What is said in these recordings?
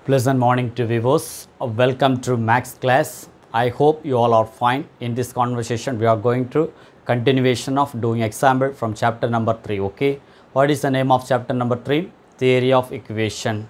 Pleasant morning to viewers. Welcome to Max class. I hope you all are fine. In this conversation, we are going to continuation of doing example from chapter number 3. Okay. What is the name of chapter number 3? Theory of equation.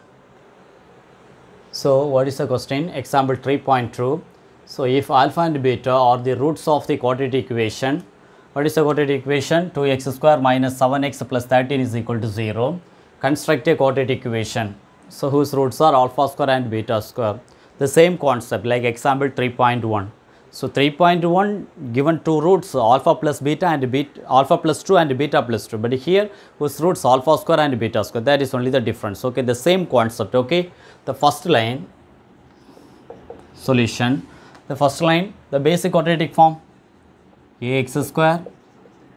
So, what is the question? Example 3.2. So, if alpha and beta are the roots of the quadratic equation, what is the quadratic equation? 2x square minus 7x plus 13 is equal to 0. Construct a quadratic equation. So, whose roots are alpha square and beta square. The same concept like example 3.1. So, 3.1 given two roots alpha plus beta and beta, alpha plus 2 and beta plus 2. But here whose roots alpha square and beta square, that is only the difference. Okay, the same concept. Okay, the first line solution. The first line, the basic quadratic form, ax square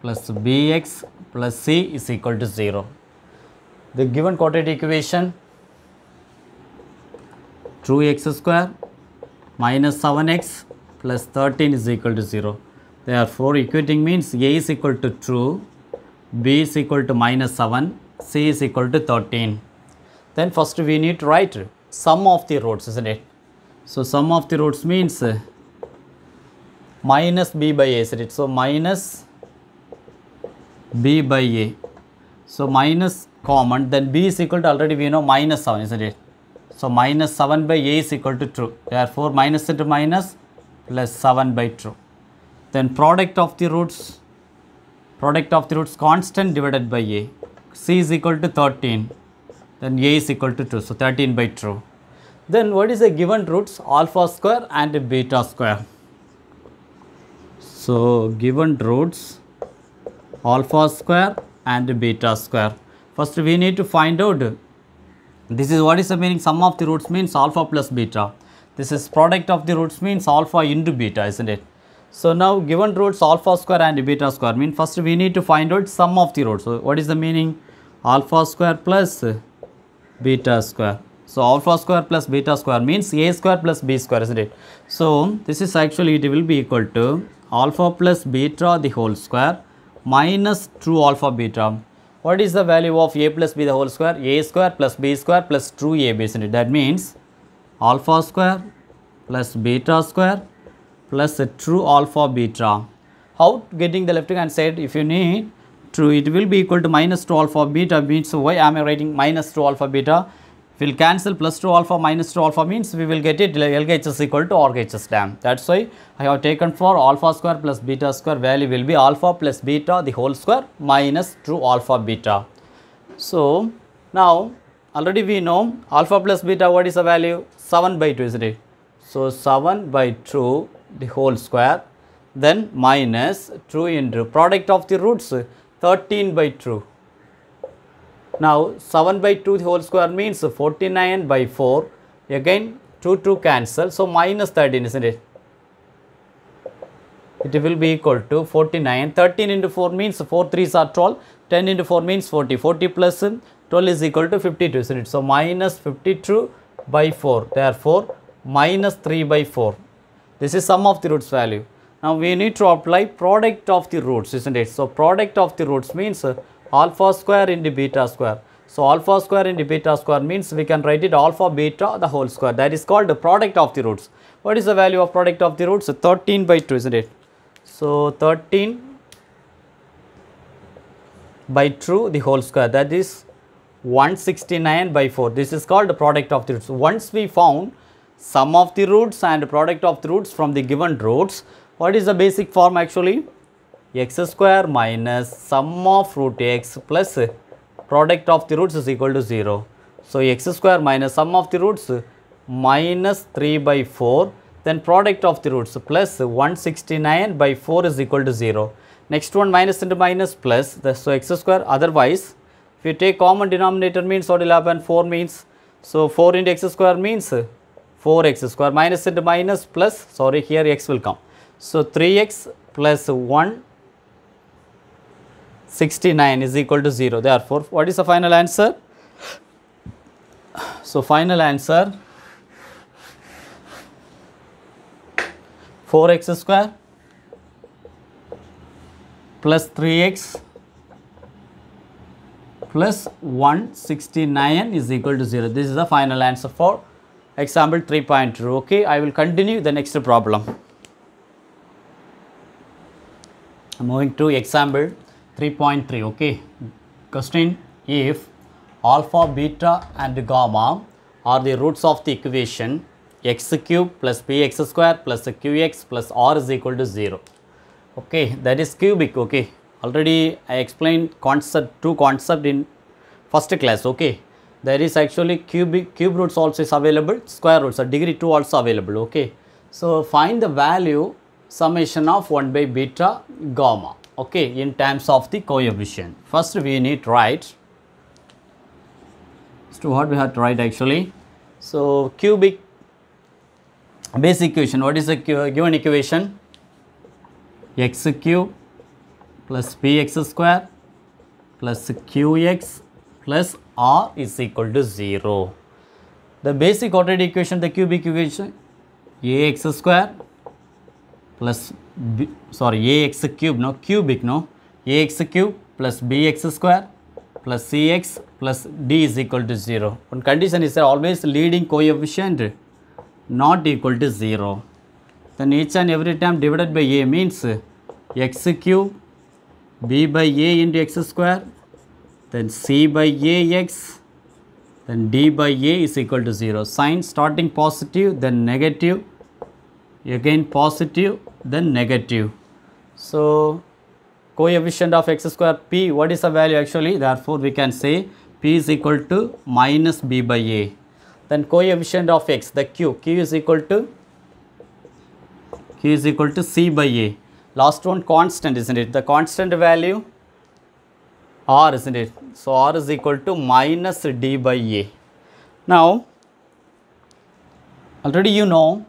plus bx plus c is equal to 0. The given quadratic equation, 2x square minus 7x plus 13 is equal to 0. Therefore, equating means a is equal to 2, b is equal to minus 7, c is equal to 13. Then first we need to write sum of the roots, isn't it? So, sum of the roots means minus b by a, isn't it? So, minus b by a. So, minus common, then b is equal to, already we know, minus 7, isn't it? So, minus 7 by a is equal to 2. Therefore, minus into minus plus 7 by 2. Then product of the roots constant divided by a. C is equal to 13. Then a is equal to 2. So, 13 by 2. Then what is the given roots? Alpha square and beta square. So, given roots alpha square and beta square. First we need to find out, this is what is the meaning, sum of the roots means alpha plus beta. This is product of the roots means alpha into beta, isn't it? So, now given roots alpha square and beta square mean first we need to find out sum of the roots. So, what is the meaning? Alpha square plus beta square. So, alpha square plus beta square means a square plus b square, isn't it? So, this is actually, it will be equal to alpha plus beta the whole square minus 2 alpha beta. What is the value of a plus b the whole square? A square plus b square plus 2ab, isn't it? That means alpha square plus beta square plus a true alpha beta. How getting the left hand side? If you need true, it will be equal to minus 2 alpha beta means, so why am I writing minus 2 alpha beta? If we will cancel plus 2 alpha minus 2 alpha means we will get it LHS is equal to RHS term. That's why I have taken for alpha square plus beta square, value will be alpha plus beta the whole square minus 2 alpha beta. So, now already we know alpha plus beta, what is the value? 7 by 2, isn't it? So, 7 by 2 the whole square, then minus 2 into product of the roots 13 by 2. Now, 7 by 2 the whole square means 49 by 4, again 2 cancel, so minus 13, isn't it? It will be equal to 49, 13 into 4 means 4 3s are 12, 10 into 4 means 40, 40 plus 12 is equal to 52, isn't it? So, minus 52 by 4, therefore, minus 3 by 4. This is sum of the roots value. Now, we need to apply product of the roots, isn't it? So, product of the roots means alpha square into beta square. So, alpha square into beta square means we can write it alpha beta the whole square, that is called the product of the roots. What is the value of product of the roots? 13 by 2, isn't it? So, 13 by 2 the whole square, that is 169 by 4. This is called the product of the roots. Once we found sum of the roots and product of the roots from the given roots, what is the basic form actually? X square minus sum of root x plus product of the roots is equal to 0. So, x square minus sum of the roots minus 3 by 4, then product of the roots plus 169 by 4 is equal to 0. Next one, minus into minus plus, so x square, otherwise if you take common denominator means what will happen? 4 means, so 4 into x square means 4x square, minus into minus plus, sorry, here x will come. So, 3x plus 169 is equal to 0. Therefore, what is the final answer? So, final answer 4x square plus 3x plus 169 is equal to 0. This is the final answer for example 3.2. Okay, I will continue the next problem. I'm moving to example 3.3. Okay, question: if alpha, beta and gamma are the roots of the equation x cube plus bx square plus qx plus r is equal to 0. Okay, that is cubic. Okay, already I explained two concept in first class. Okay, there is actually cube roots also is available, square roots or degree 2 also available. Okay, so find the value summation of 1 by beta gamma. Okay, in terms of the coefficient. First we need to write. So what we have to write actually. So cubic basic equation. What is the given equation? X cube plus bx square plus qx plus r is equal to 0. The basic quadratic equation, the cubic equation, ax square plus ax cube, no cubic, no, ax cube plus bx square plus cx plus d is equal to 0. One condition is always leading coefficient not equal to 0. Then each and every time divided by a means x cube b by a into x square, then c by ax, then d by a is equal to 0. Sign starting positive, then negative, again positive, then negative. So coefficient of x square p, what is the value actually? Therefore we can say p is equal to minus b by a. Then coefficient of x, the q is equal to c by a. Last one constant, isn't it? The constant value r, isn't it? So r is equal to minus d by a. Now already you know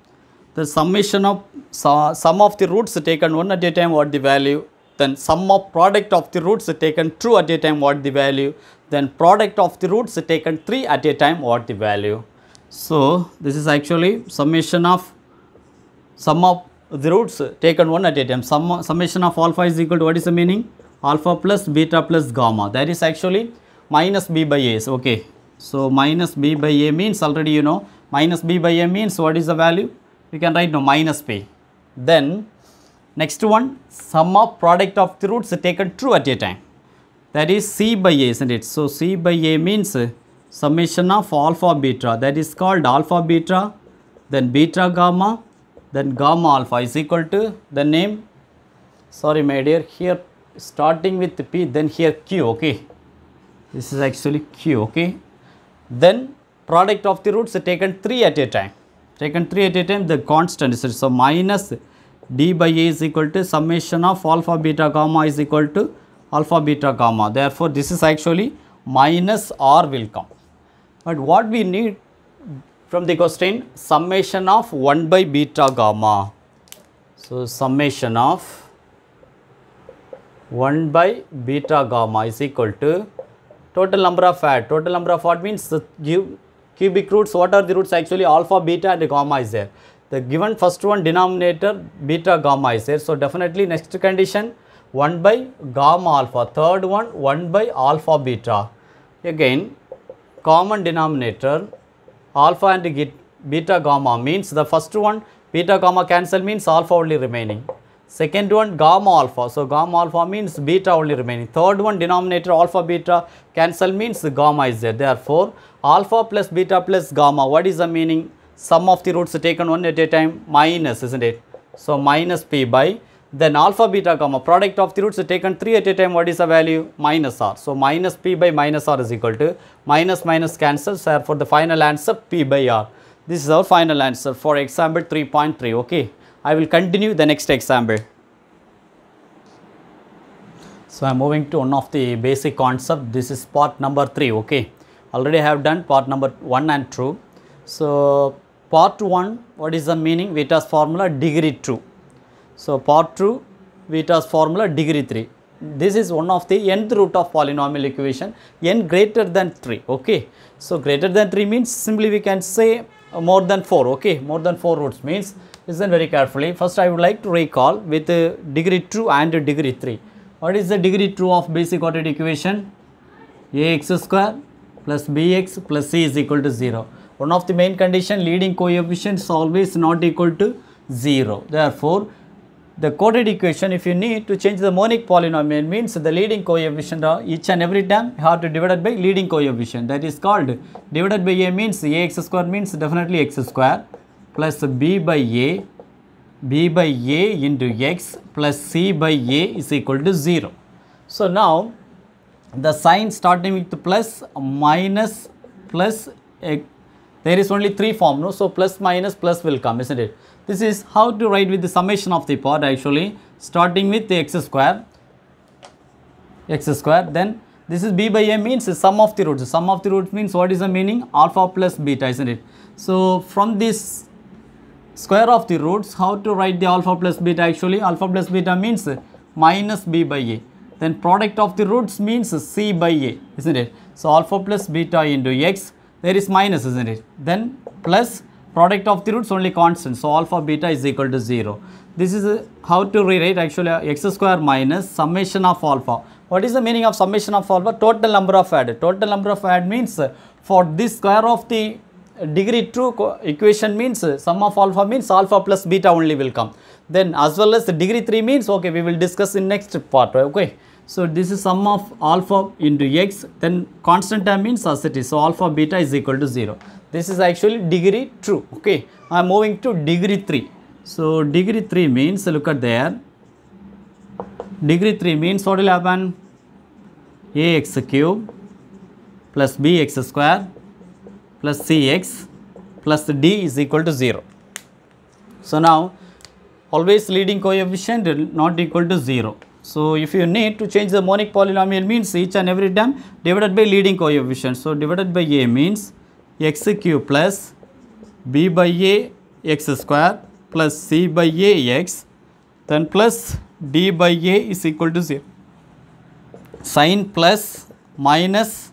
the summation of sum of the roots taken 1 at a time, what the value? Then sum of product of the roots taken 2 at a time, what the value? Then product of the roots taken 3 at a time, what the value? So this is actually summation of sum of the roots taken 1 at a time. Summation of alpha is equal to, what is the meaning? Alpha plus beta plus gamma, that is actually minus b by a. Okay, so minus b by a means already you know, minus b by a means what is the value? We can write now minus p. Then next one, sum of product of the roots taken true at a time, that is c by a, isn't it? So c by a means summation of alpha beta, that is called alpha beta, then beta gamma, then gamma alpha is equal to the name, sorry my dear, here starting with p, then here q. Okay, this is actually q. Okay, then product of the roots taken 3 at a time, the constant is, so minus d by a is equal to summation of alpha beta gamma is equal to alpha beta gamma. Therefore this is actually minus r will come. But what we need from the question, summation of 1 by beta gamma. So summation of 1 by beta gamma is equal to total number of what means the cubic roots. What are the roots actually? Alpha, beta and gamma is there. The given first one denominator beta gamma is there. So definitely next condition 1 by gamma alpha, third one 1 by alpha beta. Again common denominator alpha and beta gamma means the first one beta gamma cancel means alpha only remaining. Second one gamma alpha, so gamma alpha means beta only remaining. Third one denominator alpha beta cancel means gamma is there. Therefore alpha plus beta plus gamma, what is the meaning? Sum of the roots taken 1 at a time minus, isn't it? So minus p by, then alpha beta gamma product of the roots taken 3 at a time, what is the value? Minus r. So minus p by minus r is equal to minus minus cancels, therefore the final answer p by r. This is our final answer for example 3.3. Okay, I will continue the next example. So I am moving to one of the basic concept. This is part number 3. Okay, already I have done part number 1 and 2. So part 1, what is the meaning? Vieta's formula degree 2. So part 2, Vieta's formula degree 3. This is one of the nth root of polynomial equation, n greater than 3. Okay, so greater than 3 means simply we can say more than 4. Okay, more than 4 roots means, listen very carefully. First I would like to recall with degree 2 and degree 3. What is the degree 2 of basic quadratic equation? Ax square plus bx plus c is equal to 0. One of the main condition, leading coefficient is always not equal to 0. Therefore, the quoted equation, if you need to change the monic polynomial, means the leading coefficient each and every time you have to divide by leading coefficient. That is called divided by a means ax square means definitely x square plus b by a into x plus c by a is equal to 0. So now the sign starting with plus, minus, plus, there is only 3 form, no? So plus, minus, plus will come, isn't it? This is how to write with the summation of the part actually, starting with the x square, then this is b by a means sum of the roots. Sum of the roots means what is the meaning? Alpha plus beta, isn't it? So from this square of the roots, how to write the alpha plus beta actually? Alpha plus beta means minus b by a. Then product of the roots means c by a, isn't it? So alpha plus beta into x, there is minus, isn't it? Then plus product of the roots only constant. So alpha beta is equal to 0. This is how to rewrite actually x square minus summation of alpha. What is the meaning of summation of alpha? Total number of add. Total number of add means for this square of the degree 2 equation means sum of alpha means alpha plus beta only will come. Then as well as the degree 3 means, okay, we will discuss in next part, okay. So this is sum of alpha into x, then constant term means as it is. So alpha beta is equal to 0. This is actually degree 2, okay. I am moving to degree 3. So degree 3 means, look at there, degree 3 means what will happen? Ax cube plus bx square plus cx plus d is equal to 0. So now always leading coefficient not equal to 0. So if you need to change the monic polynomial means each and every time divided by leading coefficient. So divided by a means x cube plus b by a x square plus c by a x, then plus d by a is equal to 0. Sign plus, minus,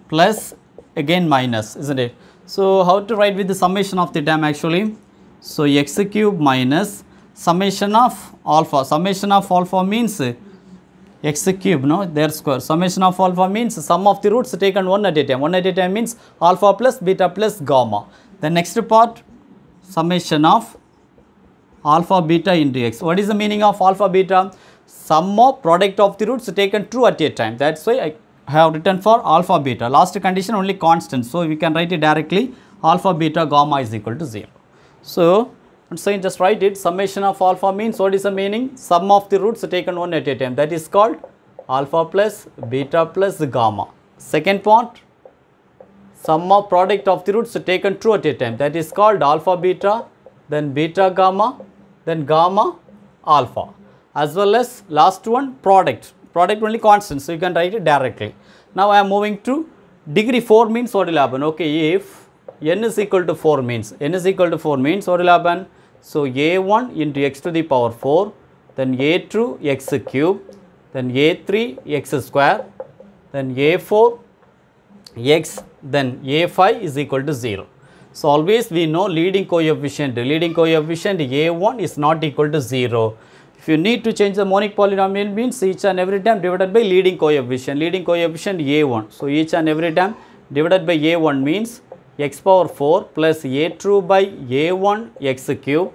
plus, again minus, isn't it? So how to write with the summation of the term actually? So x cube minus summation of alpha. Summation of alpha means x cube, no, their square. Summation of alpha means sum of the roots taken one at a time. One at a time means alpha plus beta plus gamma. The next part, summation of alpha beta into x. What is the meaning of alpha beta? Sum of product of the roots taken true at a time. That's why I have written for alpha beta. Last condition only constant. So we can write it directly, alpha beta gamma is equal to 0. So just write it, summation of alpha means what is the meaning? Sum of the roots taken one at a time. That is called alpha plus beta plus gamma. Second part, sum of product of the roots taken true at a time. That is called alpha beta, then beta gamma, then gamma alpha. As well as last one, product. Product only constant. So you can write it directly. Now I am moving to degree 4 means what will happen? Okay, if n is equal to 4 means, what will happen? So a1 into x to the power 4, then a2 x cube, then a3 x square, then a4 x, then a5 is equal to 0. So always we know leading coefficient a1 is not equal to 0. If you need to change the monic polynomial means each and every time divided by leading coefficient a1. So each and every time divided by a1 means x power 4 plus a2 by a1 x cube,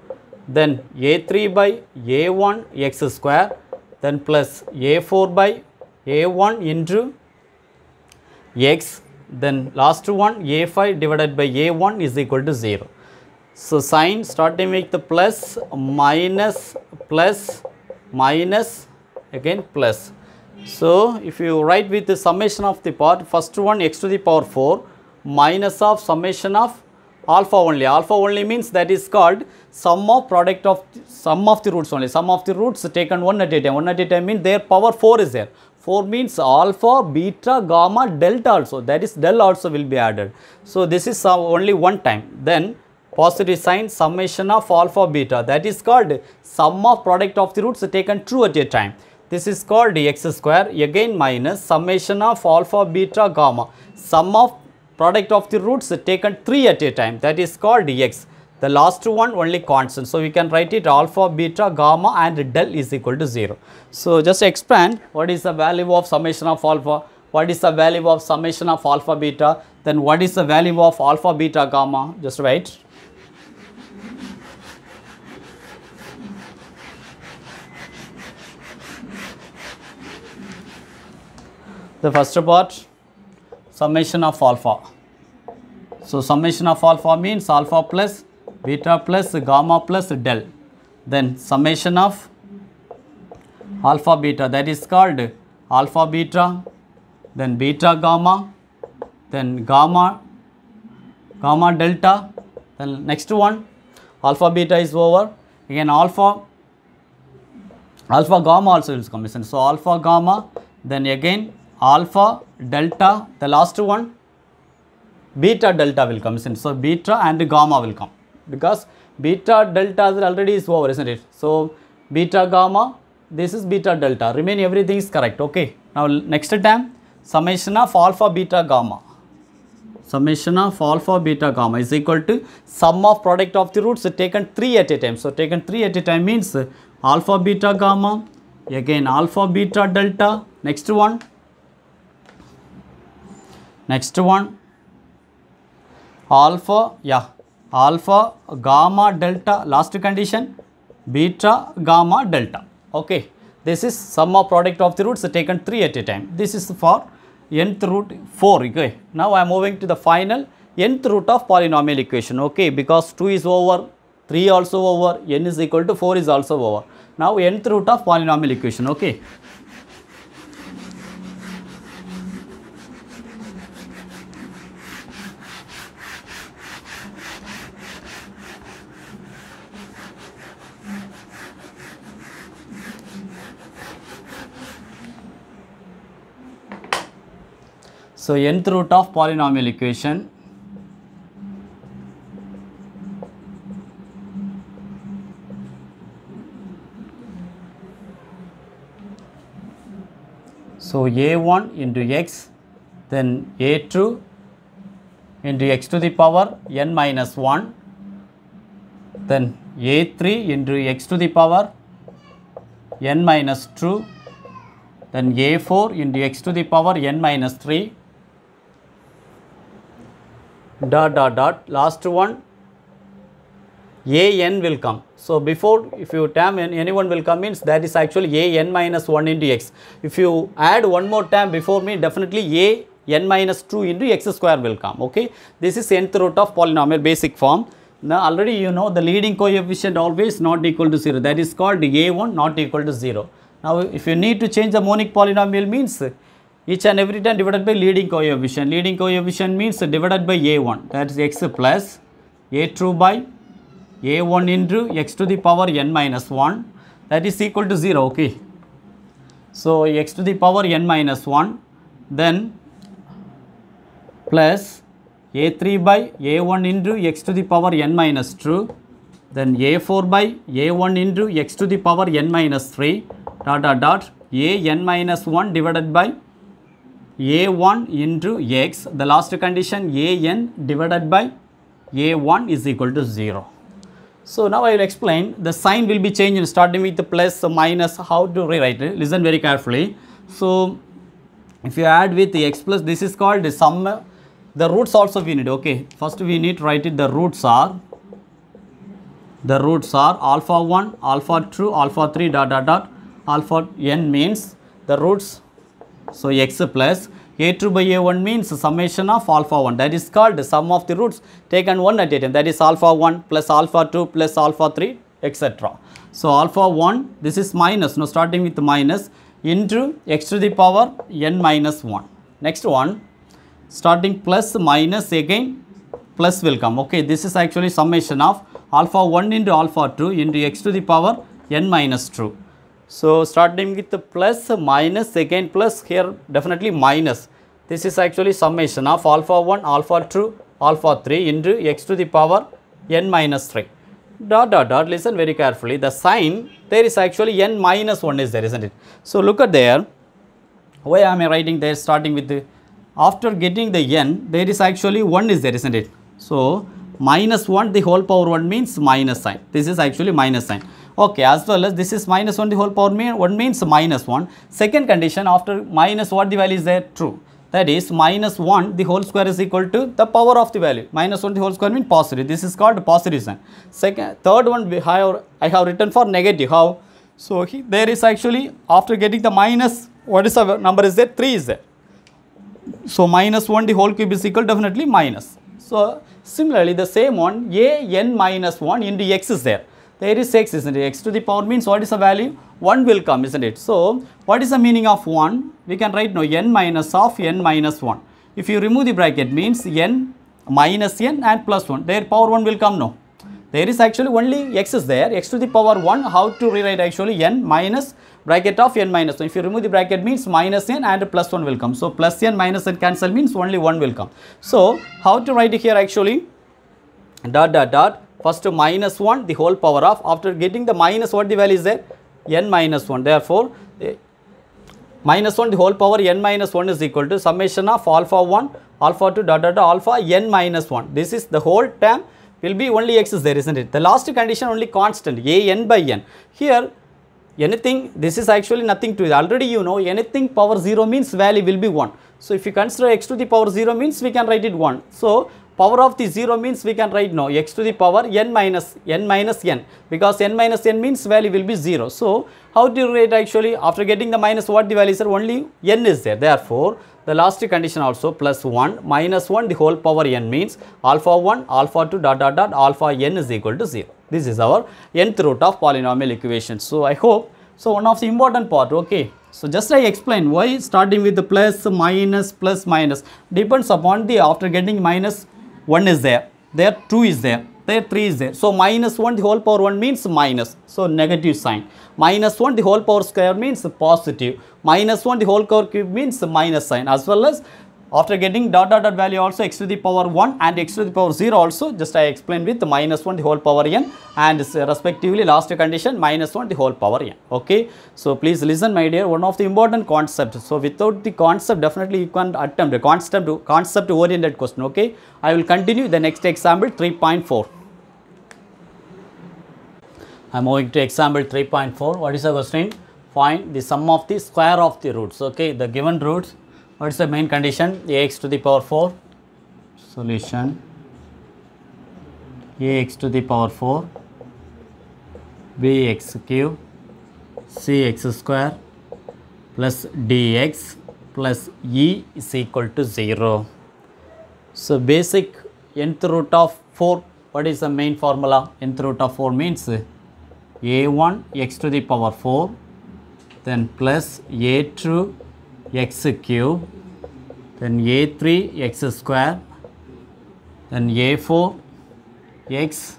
then a3 by a1 x square, then plus a4 by a1 into x, then last one a5 divided by a1 is equal to 0. So sign starting with the plus, minus, plus, minus, again plus. So if you write with the summation of the part, first one x to the power 4 minus of summation of alpha only. Alpha only means that is called sum of product of sum of the roots only. Sum of the roots taken one at a time. One at a time means their power 4 is there. 4 means alpha, beta, gamma, delta also. That is del also will be added. So this is only one time. Then positive sign summation of alpha beta, that is called sum of product of the roots taken true at a time. This is called x square, again minus summation of alpha beta gamma, sum of product of the roots taken 3 at a time, that is called x. The last one only constant. So we can write it alpha beta gamma and del is equal to 0. So just expand what is the value of summation of alpha. what is the value of summation of alpha beta, then what is the value of alpha beta gamma, just write. The first part, summation of alpha. So summation of alpha means alpha plus beta plus gamma plus del. Then summation of alpha beta, that is called alpha beta, then beta gamma, then gamma delta. Then next one, alpha beta is over. Again alpha gamma also will come. So alpha gamma, then again alpha delta, the last one beta delta will come. So beta and gamma will come, because beta delta already is over, isn't it? So beta gamma, this is beta delta, remain everything is correct. Okay, now next time, summation of alpha beta gamma. Summation of alpha beta gamma is equal to sum of product of the roots taken 3 at a time. So taken 3 at a time means alpha beta gamma, again alpha beta delta, next one alpha gamma delta, last condition beta gamma delta. Okay, this is sum of product of the roots taken 3 at a time. This is for nth root 4. Okay, now I am moving to the final nth root of polynomial equation. Okay, because 2 is over, 3 also over, n is equal to 4 is also over. Now nth root of polynomial equation. Okay, so nth root of polynomial equation, so a1 into x, then a2 into x to the power n minus 1, then a3 into x to the power n minus 2, then a4 into x to the power n minus 3, dot dot dot, last one an will come. So before, if you term anyone will come means that is actually an minus 1 into x. If you add one more term before me, definitely an minus 2 into x square will come. Okay, this is nth root of polynomial basic form. Now already you know the leading coefficient always not equal to 0, that is called a1 not equal to 0. Now if you need to change the monic polynomial means each and every time divided by leading coefficient. Leading coefficient means divided by a1, that is x plus a2 by a1 into x to the power n minus 1, that is equal to 0. Okay, so x to the power n minus 1, then plus a3 by a1 into x to the power n minus 2, then a4 by a1 into x to the power n minus 3, dot dot dot, an minus 1 divided by a1 into x, the last condition an divided by a1 is equal to 0. So now I will explain, the sign will be changed starting with the plus, minus, how to rewrite it, listen very carefully. So if you add with the x plus, this is called the sum, the roots also we need. Okay, first we need to write it, the roots are alpha 1, alpha 2, alpha 3, dot dot dot, alpha n means the roots. So x plus a2 by a1 means summation of alpha 1, that is called the sum of the roots taken one at a time, that is alpha 1 plus alpha 2 plus alpha 3, etc. So alpha 1, this is minus, now starting with minus, into x to the power n minus 1. Next one, starting plus minus, again plus will come. Okay, this is actually summation of alpha 1 into alpha 2 into x to the power n minus 2. So starting with the plus, minus, again plus, here definitely minus. This is actually summation of alpha 1, alpha 2, alpha 3 into x to the power n minus 3. Dot dot dot, listen very carefully, the sign there is actually n minus 1 is there, isn't it? So look at there, why am I writing there starting with the, after getting the n, there is actually 1 is there, isn't it? So minus 1 the whole power 1 means minus sign, this is actually minus sign. Okay, as well as this is minus 1 the whole power 1 means minus 1. Second condition, after minus what the value is there? True. that is minus 1 the whole square is equal to the power of the value. Minus 1 the whole square means positive. This is called positive sign. Third one I have written for negative. How? So there is actually, after getting the minus, what is the number is there? 3 is there. So minus 1 the whole cube is equal definitely minus. So similarly the same one, a n minus 1 into x is there. There is x, isn't it? X to the power means what is the value? 1 will come, isn't it? So what is the meaning of 1? We can write now n minus of n minus 1. If you remove the bracket means n minus n and plus 1. There power 1 will come now. There is actually only x is there. X to the power 1. How to rewrite actually? N minus bracket of n minus 1. If you remove the bracket means minus n and plus 1 will come. So plus n minus n cancel means only 1 will come. So how to write it here actually? Dot dot dot. First minus 1 the whole power of, after getting the minus, what the value is there? N minus 1. Therefore minus 1 the whole power n minus 1 is equal to summation of alpha 1 alpha 2 dot dot dot alpha n minus 1. This is the whole term will be only x is there, isn't it? The last condition only constant a n by n. Here anything, this is actually nothing to it. Already you know anything power 0 means value will be 1. So if you consider x to the power 0 means we can write it 1. So power of the 0 means we can write now x to the power n minus n, because n minus n means value will be 0. So how do you write actually? After getting the minus, what the value is there? Only n is there. Therefore the last condition also plus 1 minus 1 the whole power n means alpha 1 alpha 2 dot dot dot alpha n is equal to 0. This is our nth root of polynomial equation. So I hope, so one of the important part, okay. So just I explain why starting with the plus minus depends upon the, after getting minus 1 is there, 2 is there, 3 is there. So minus 1 the whole power 1 means minus, so negative sign. Minus 1 the whole power square means positive. Minus 1 the whole power cube means minus sign, as well as after getting dot dot dot value also x to the power 1 and x to the power 0 also, just I explained with minus 1 the whole power n and respectively last condition minus 1 the whole power n. Okay. So please listen my dear, one of the important concepts. So without the concept definitely you can attempt a concept oriented question. Okay. I will continue the next example 3.4. I am moving to example 3.4. What is the question? Find the sum of the square of the roots. Okay. The given roots. What is the main condition? Ax to the power 4. Solution. Ax to the power 4. Bx cube. Cx square plus dx plus e is equal to 0. So basic nth root of 4. What is the main formula? Nth root of 4 means a1 x to the power 4, then plus a2 x cube, then a3 x square, then a4 x,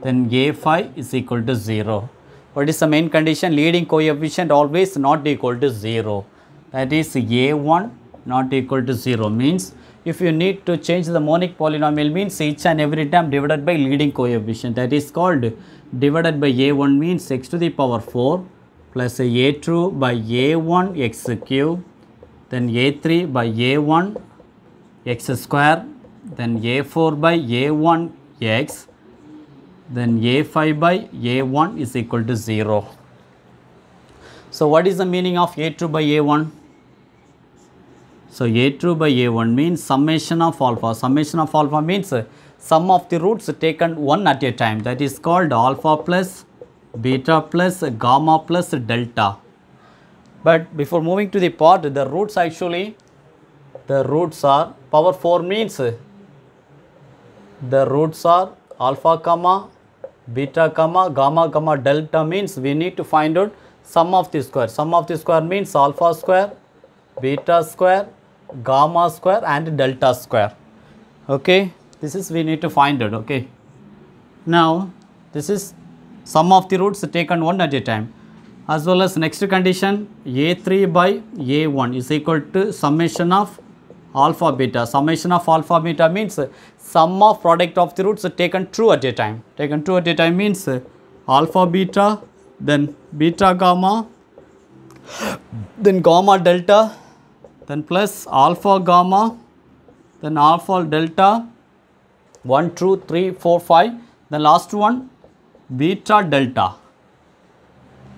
then a5 is equal to 0. What is the main condition? Leading coefficient always not equal to 0. That is a1 not equal to 0 means if you need to change the monic polynomial means each and every term divided by leading coefficient. That is called divided by a1 means x to the power 4 plus a2 by a1 x cube, then a3 by a1 x square, then a4 by a1 x, then a5 by a1 is equal to 0. So what is the meaning of a2 by a1? So a2 by a1 means summation of alpha. Summation of alpha means sum of the roots taken one at a time. That is called alpha plus beta plus gamma plus delta. But before moving to the part, the roots actually, the roots are power 4 means the roots are alpha comma beta comma gamma comma delta means we need to find out sum of the square. Sum of the square means alpha square, beta square, gamma square and delta square. Okay, this is we need to find out. Okay, now this is sum of the roots taken one at a time, as well as next condition a3 by a1 is equal to summation of alpha beta. Summation of alpha beta means sum of product of the roots taken true at a time. Taken true at a time means alpha beta, then beta gamma, then gamma delta, then plus alpha gamma, then alpha delta, 1, 2, 3, 4, 5, the last one beta delta.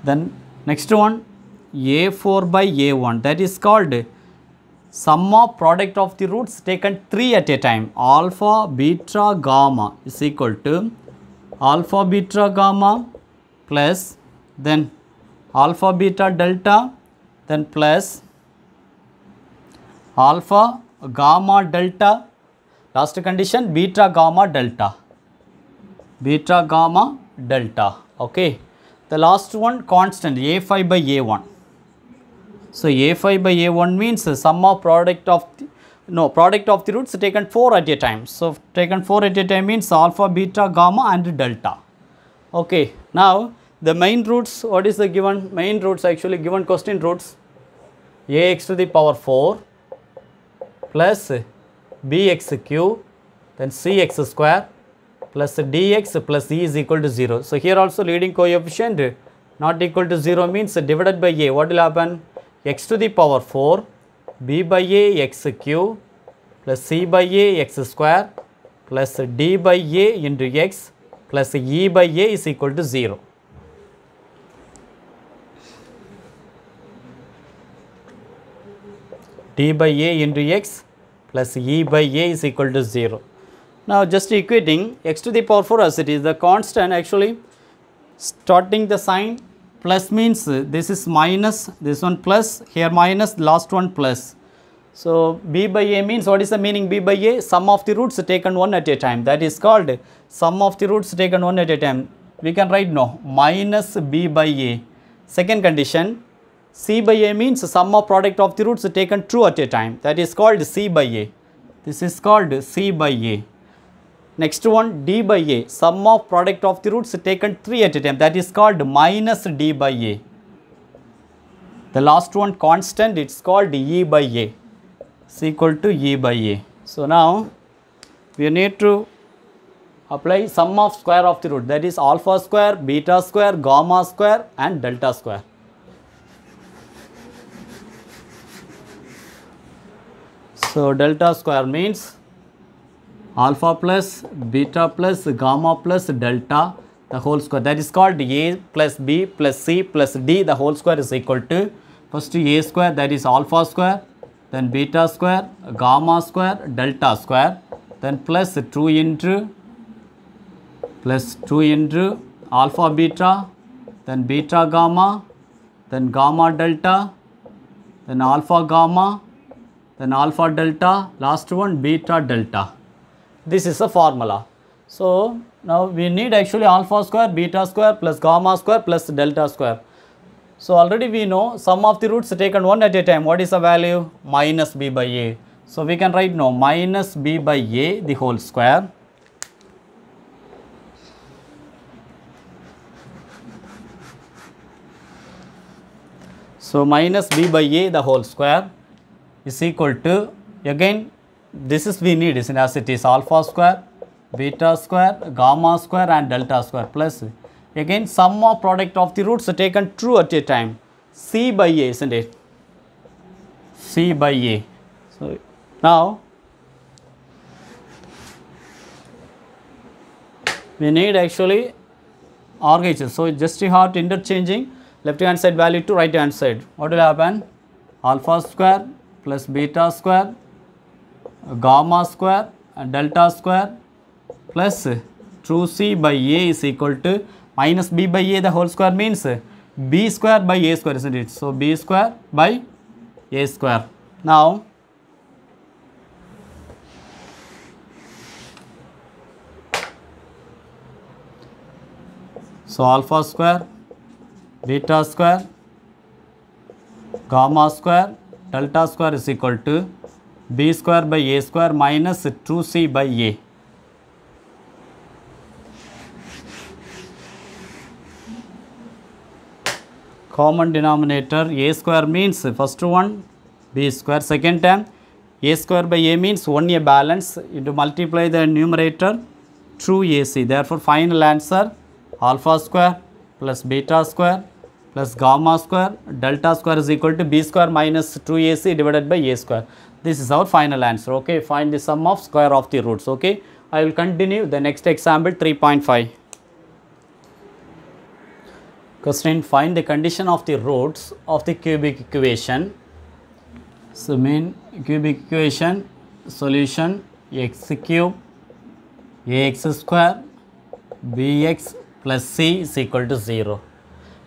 Then next one a4 by a1, that is called sum of product of the roots taken 3 at a time. Alpha, beta, gamma is equal to alpha, beta, gamma plus then alpha, beta, delta, then plus alpha, gamma, delta, last condition beta, gamma, delta, beta, gamma, delta. Okay. The last one constant A5 by A1. So, A5 by A1 means sum of product of the roots taken 4 at a time. So, taken 4 at a time means alpha, beta, gamma and delta. Okay. Now, the main roots, what is the given main roots, actually given question roots? Ax to the power 4 plus bx cube, then cx square plus dx plus e is equal to 0. So, here also leading coefficient not equal to 0 means divided by a, what will happen? X to the power 4 b by a x cube plus c by a x square plus d by a into x plus e by a is equal to 0. D by a into x plus e by a is equal to 0. Now, just equating x to the power 4 as it is, the constant actually starting the sign plus means this is minus, this one plus, here minus, last one plus. So, b by a means, what is the meaning b by a? Sum of the roots taken one at a time, that is called sum of the roots taken one at a time. We can write no, minus b by a. Second condition, c by a means sum of product of the roots taken two at a time, that is called c by a. This is called c by a. Next one, d by a, sum of product of the roots taken 3 at a time, that is called minus d by a. The last one constant, it is called e by a, is equal to e by a. So, now we need to apply sum of square of the root, that is alpha square, beta square, gamma square and delta square. So, delta square means alpha plus beta plus gamma plus delta the whole square, that is called a plus b plus c plus d the whole square is equal to first a square, that is alpha square, then beta square, gamma square, delta square, then plus 2 into alpha beta, then beta gamma, then gamma delta, then alpha gamma, then alpha delta, last one beta delta. This is a formula. So, now we need actually alpha square, beta square plus gamma square plus delta square. So, already we know sum of the roots taken one at a time. What is the value? Minus b by a. So, we can write no, minus b by a the whole square. So, minus b by a the whole square is equal to, again this is we need is as it is alpha square, beta square, gamma square and delta square plus again sum of product of the roots taken true at a time, c by a, isn't it? C by a. So, now we need actually RHS. So, just you have to interchanging left hand side value to right hand side. What will happen? Alpha square plus beta square, gamma square and delta square plus 2c by a is equal to minus b by a the whole square means b square by a square, isn't it? So, b square by a square. Now, so alpha square, beta square, gamma square, delta square is equal to b square by a square minus 2c by a. Common denominator a square means first one b square, second term a square by a means 1a balance into multiply the numerator 2ac. Therefore, final answer alpha square plus beta square plus gamma square delta square is equal to b square minus 2ac divided by a square. This is our final answer. Okay, find the sum of square of the roots. Okay, I will continue the next example 3.5. Question: find the condition of the roots of the cubic equation. So main cubic equation solution x cube ax square bx plus c is equal to 0.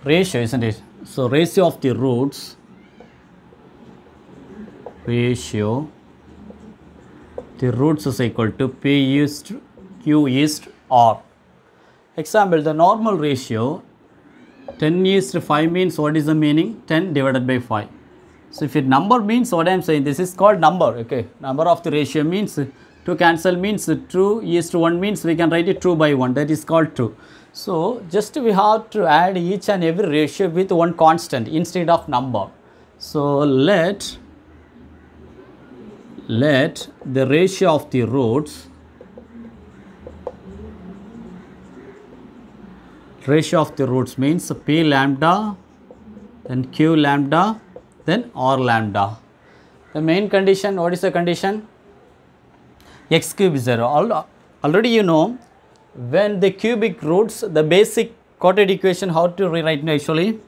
Ratio, isn't it? So ratio of the roots, the roots is equal to p east q east r. Example, the normal ratio 10 is to 5 means what is the meaning? 10 divided by 5. So if it number means what I am saying, this is called number, okay. Number of the ratio means 2 cancel means 2 is to 1 means we can write it 2 by 1, that is called 2. So just we have to add each and every ratio with one constant instead of number. So let the ratio of the roots, means p lambda, then q lambda, then r lambda. The main condition, what is the condition? X cube is 0. Already you know, when the cubic roots, the basic quadratic equation, how to rewrite actually?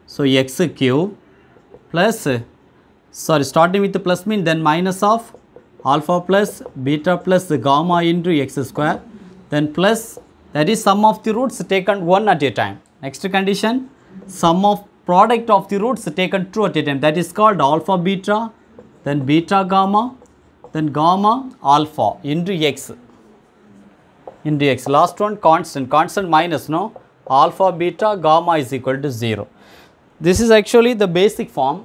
So x cube plus, starting with the plus mean, then minus of alpha plus beta plus gamma into x square, then plus, that is sum of the roots taken one at a time. Next condition, sum of product of the roots taken two at a time, that is called alpha beta, then beta gamma, then gamma alpha into x. Last one constant minus, no, alpha beta gamma is equal to 0. This is actually the basic form.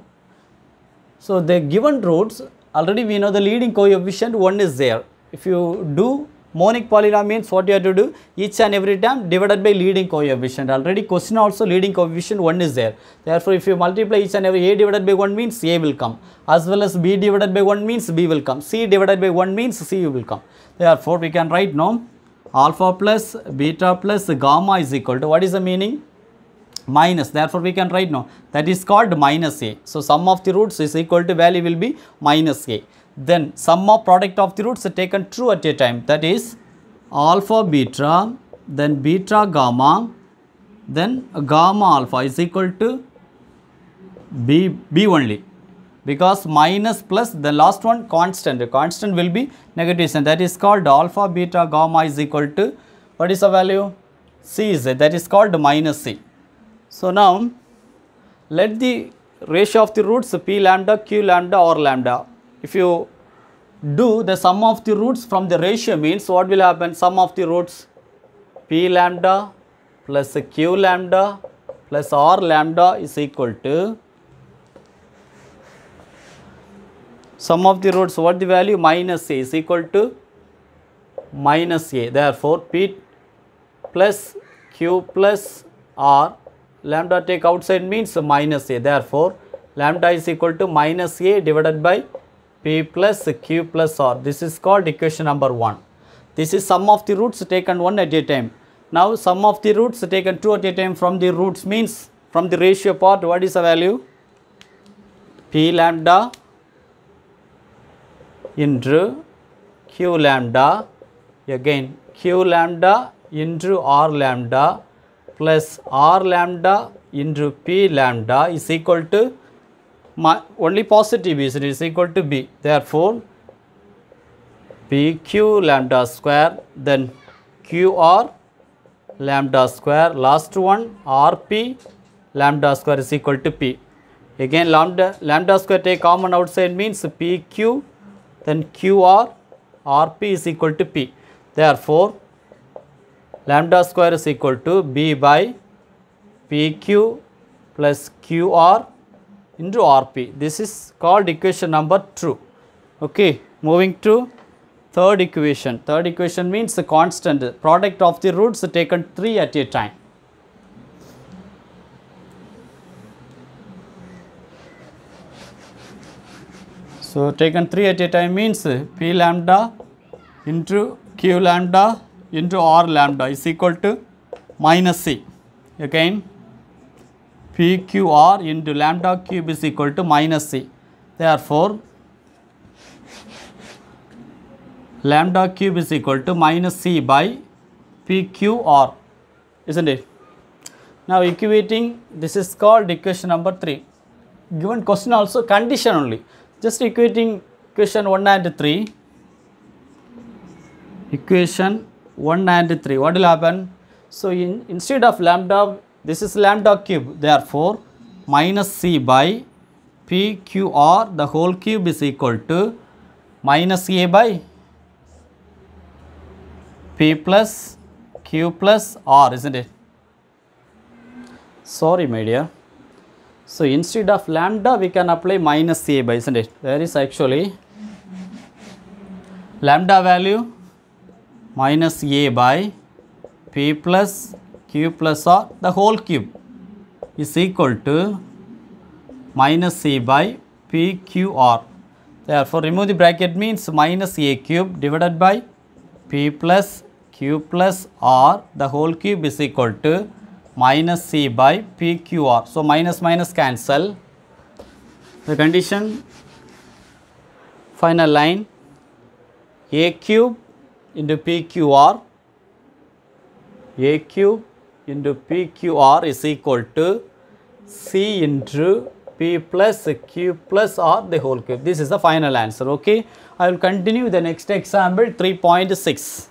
So the given roots, already we know the leading coefficient 1 is there. If you do monic polynomials, what you have to do, each and every time divided by leading coefficient. Already question also leading coefficient 1 is there. Therefore, if you multiply each and every, a divided by 1 means a will come, as well as b divided by 1 means b will come, c divided by 1 means c will come. Therefore, we can write now alpha plus beta plus gamma is equal to, what is the meaning? Minus. Therefore, we can write now, that is called minus a. So, sum of the roots is equal to value will be minus a. Then sum of product of the roots taken true at a time, that is alpha beta, then beta gamma, then gamma alpha is equal to b only, because minus plus the last one constant will be negative sign, that is called alpha beta gamma is equal to, what is the value? C is that is called minus c. So now let the ratio of the roots p lambda, q lambda, r lambda. If you do the sum of the roots from the ratio means what will happen? Sum of the roots p lambda plus q lambda plus r lambda is equal to sum of the roots, what the value? Minus a is equal to minus a. Therefore, p plus q plus r, lambda take outside means minus a. Therefore, lambda is equal to minus a divided by p plus q plus r. This is called equation number 1. This is sum of the roots taken one at a time. Now, sum of the roots taken two at a time from the roots means from the ratio part, what is the value? P lambda into q lambda, again q lambda into r lambda plus r lambda into p lambda is equal to only positive is equal to b. Therefore, pq lambda square, then qr lambda square, last one rp lambda square is equal to p. Again lambda square take common outside means pq, then qr, rp is equal to p. Therefore, lambda square is equal to b by pq plus qr into rp. This is called equation number 2. Okay, moving to third equation. Third equation means the constant product of the roots taken 3 at a time. So, taken 3 at a time means p lambda into q lambda into r lambda is equal to minus c. Again, pqr into lambda cube is equal to minus c. Therefore, lambda cube is equal to minus c by pqr, isn't it? Now, equating, this is called equation number 3. Given question also condition only. Just equating equation 1 and 3. Equation 1 and 3. What will happen? So, instead of lambda, this is lambda cube. Therefore, minus c by p q r the whole cube is equal to minus a by p plus q plus r, isn't it? Sorry, my dear. So, instead of lambda, we can apply minus a by, isn't it? There is actually lambda value minus a by p plus q plus r the whole cube is equal to minus c by p q r. Therefore, remove the bracket means minus a cube divided by p plus q plus r the whole cube is equal to minus c by p q r. So, minus minus cancel. The condition, final line, a cube into p q r, a cube into p q r is equal to c into p plus q plus r the whole cube. This is the final answer. Okay, I will continue the next example 3.6.